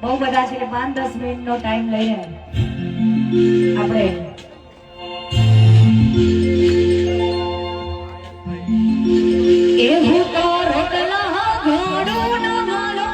બહુ બધા છે 5-10 મિનિટનો ટાઈમ લઈને આપણે એવું તો રોટલા ઘોડું ન માલો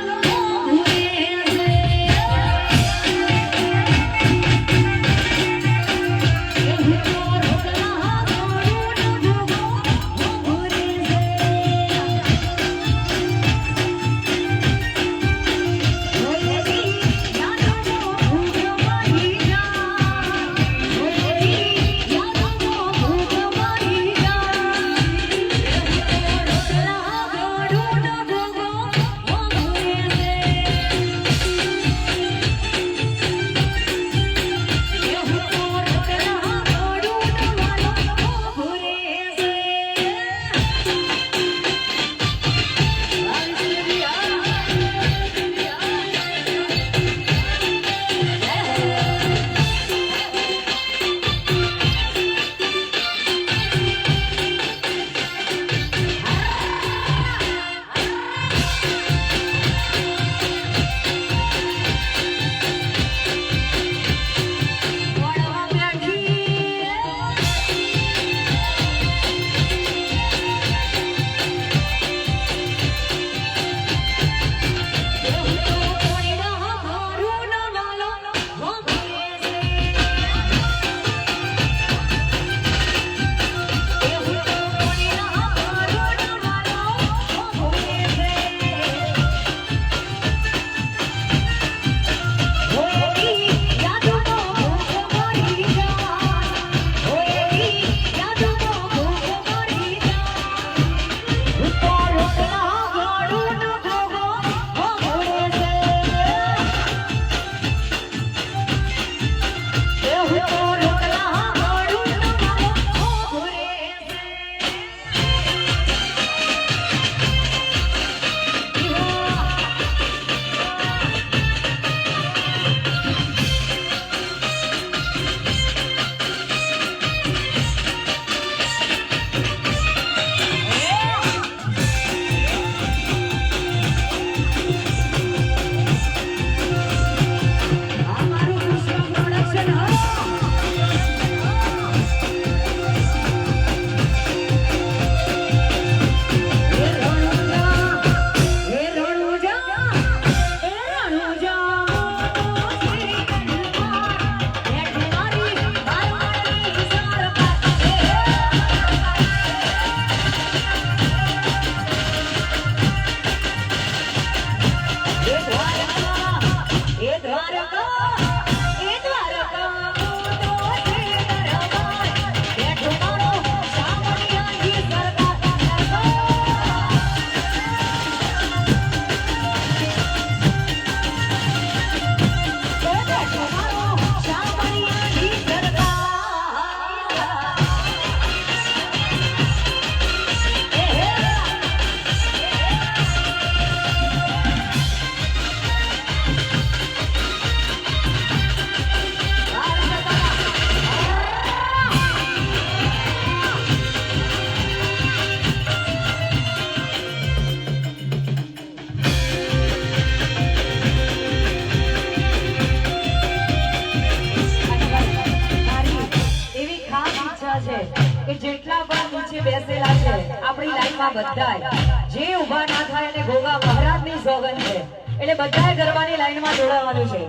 કે જેટલા પણ નીચે બેસેલા છે આપણી લાઈનમાં બધાય જે ઊભા ના થાય અને ગોગા મહારાજની સોગંદ છે એટલે બધાય ગરબાની લાઈનમાં જોડાવાનું છે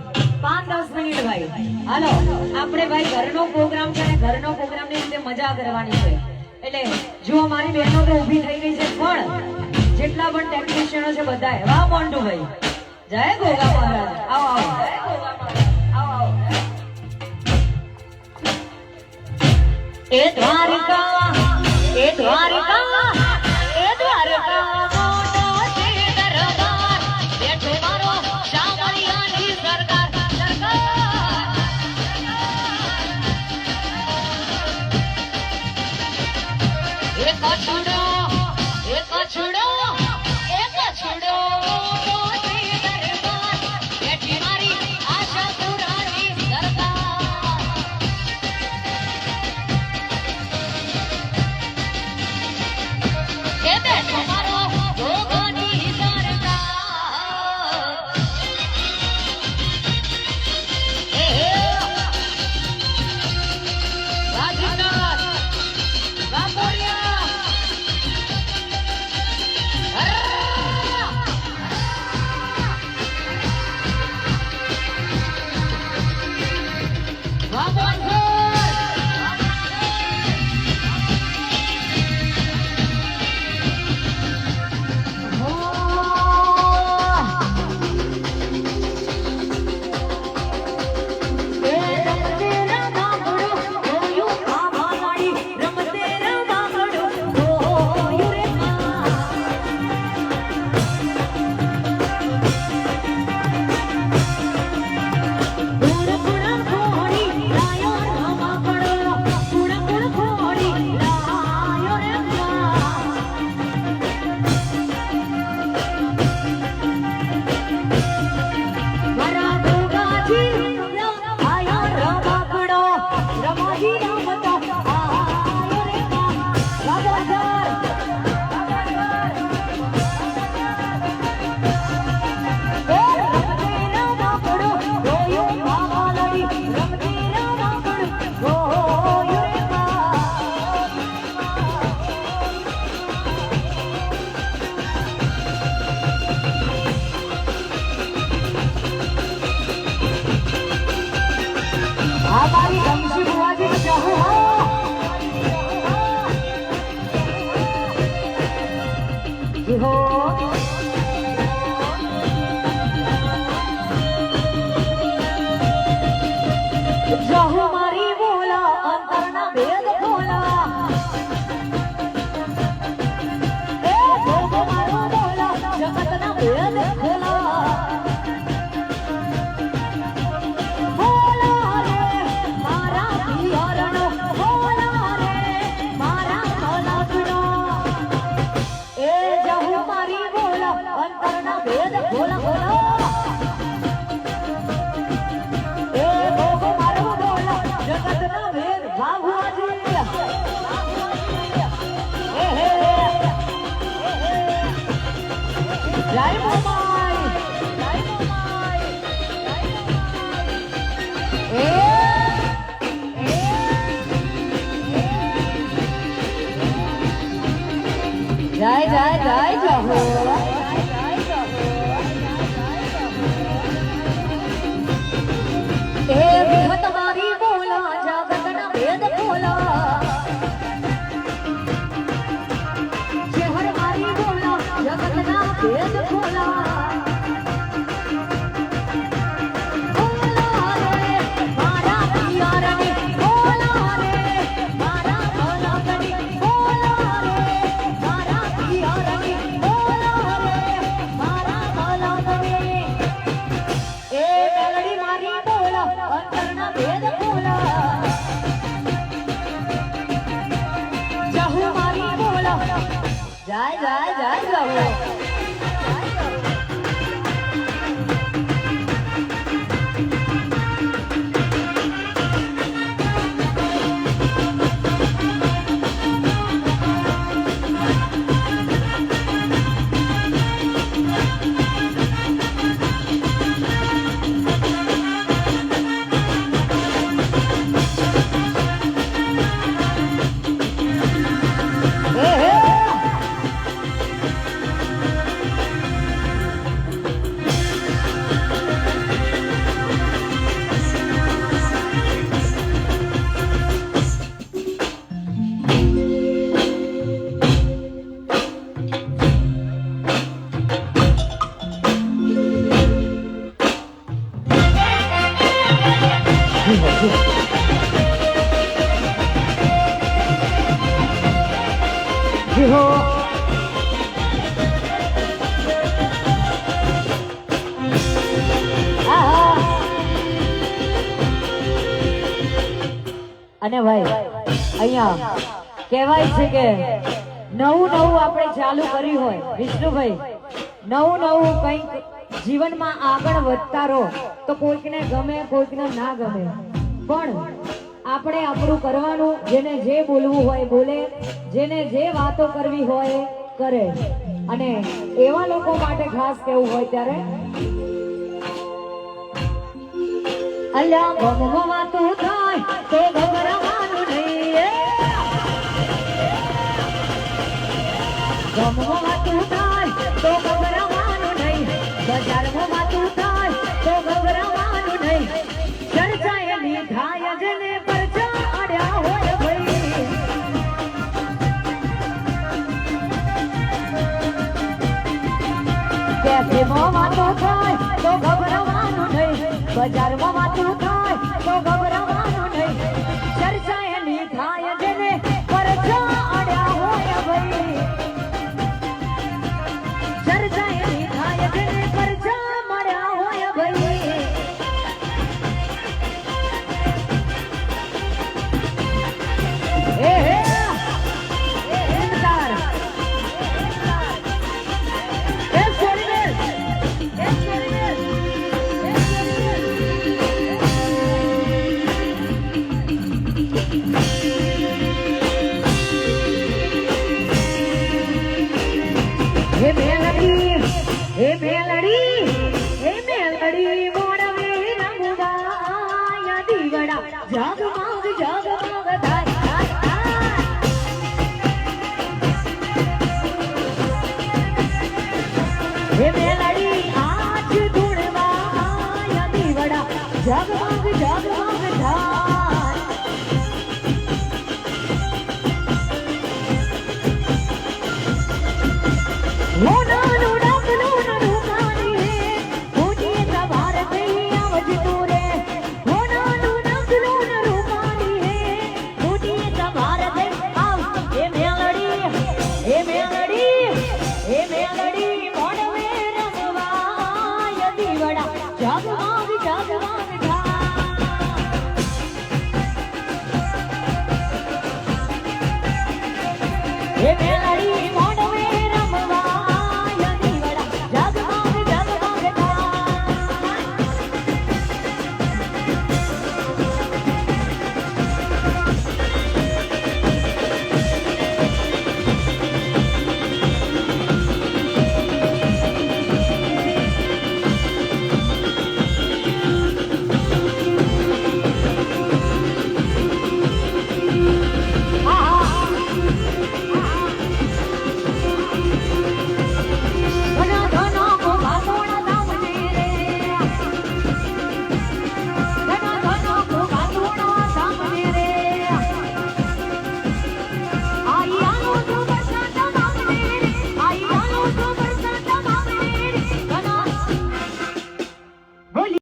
5-10 મિનિટ ભાઈ હાલો આપણે ભાઈ ઘરનો પ્રોગ્રામ છે અને ઘરનો પ્રોગ્રામની રીતે મજા કરવાની છે એટલે જો અમારી બહેનો તો ઊભી થઈ ગઈ છે પણ જેટલા પણ ટેકનિશિયનો છે બધાય વાહ મોન્ટુ ભાઈ જય ગોગા મહારાજ આવો આવો જય ગોગા મહારાજ આવો આવો એ દ્વારકા એ દ્વારકા એ દ્વારકા મોટો છે દરબાર બેઠો મારો શામળિયાની સરકાર એક છોડો એક છોડો એક છોડો મોટો છે દરબાર બેઠી મારી આશાપુરાની સરકાર જહુ મારી બોલા અંતરના ભેદ ખોલા એ જહુ મારો બોલા જગતના ભેદ ખોલા બોલા રે મારા પિયરનો બોલા રે મારા કલાકનો એ જહુ મારી બોલા અંતરના ભેદ ખોલા ખોલા જગતના વેદ બાબુજી જય મોમાઈ જય જય જય જહો એ વિહત મારી બોલા જગતના ભેદ ખોલા શહેર મારી બોલા જગતના ભેદ ખોલા બોલા રે મારા પિયરની બોલા રે મારા કલાકની બોલા રે મારા પિયરની બોલા રે મારા કલાકની એ મેલડી મારી બોલા અંતરના ભેદ ખોલા જહુ મારી બોલા જય જય જય જહુ જીહો અને ભાઈ અહીંયા કહેવાય છે કે નવું આપણે ચાલુ કર્યું હોય વિષ્ણુભાઈ નવું કંઈક જીવનમાં આગળ વધતા રહો તો કોઈકને ગમે કોઈકને ના ગમે પણ આપણે આપણું કરવાનું જેને જે બોલવું હોય બોલે જેને જે વાતો કરવી હોય કરે અને એવા લોકો માટે ખાસ કેવું હોય ત્યારે અલ્યા ગમવા વાતો થાય તો ગભરાવાનું નહીં ગમવા વાતો થાય તો ગભરાવાનું નહીં બજારમાં વાતો થાય તો ગભરાવાનું નહીં ચર્ચાએલી થાય જેને પરચા અડ્યા હોય ભાઈ કેફેમાં વાતો થાય તો ગભરાવાનું નહીં બજારમાં વાતો થાય તો ગભરાવાનું નહીં ચર્ચાએલી થાય જેને પરચા અડ્યા હોય ભાઈ ચર્ચાએલી થાય જેને પરચા મળ્યા હોય ભાઈ हे मेलड़ी मोड़वे रंगुआ दीवड़ा जगमग जगमग धाय हे मेलड़ी आज धुणवा दीवड़ा जगमग जगमग धाय મેં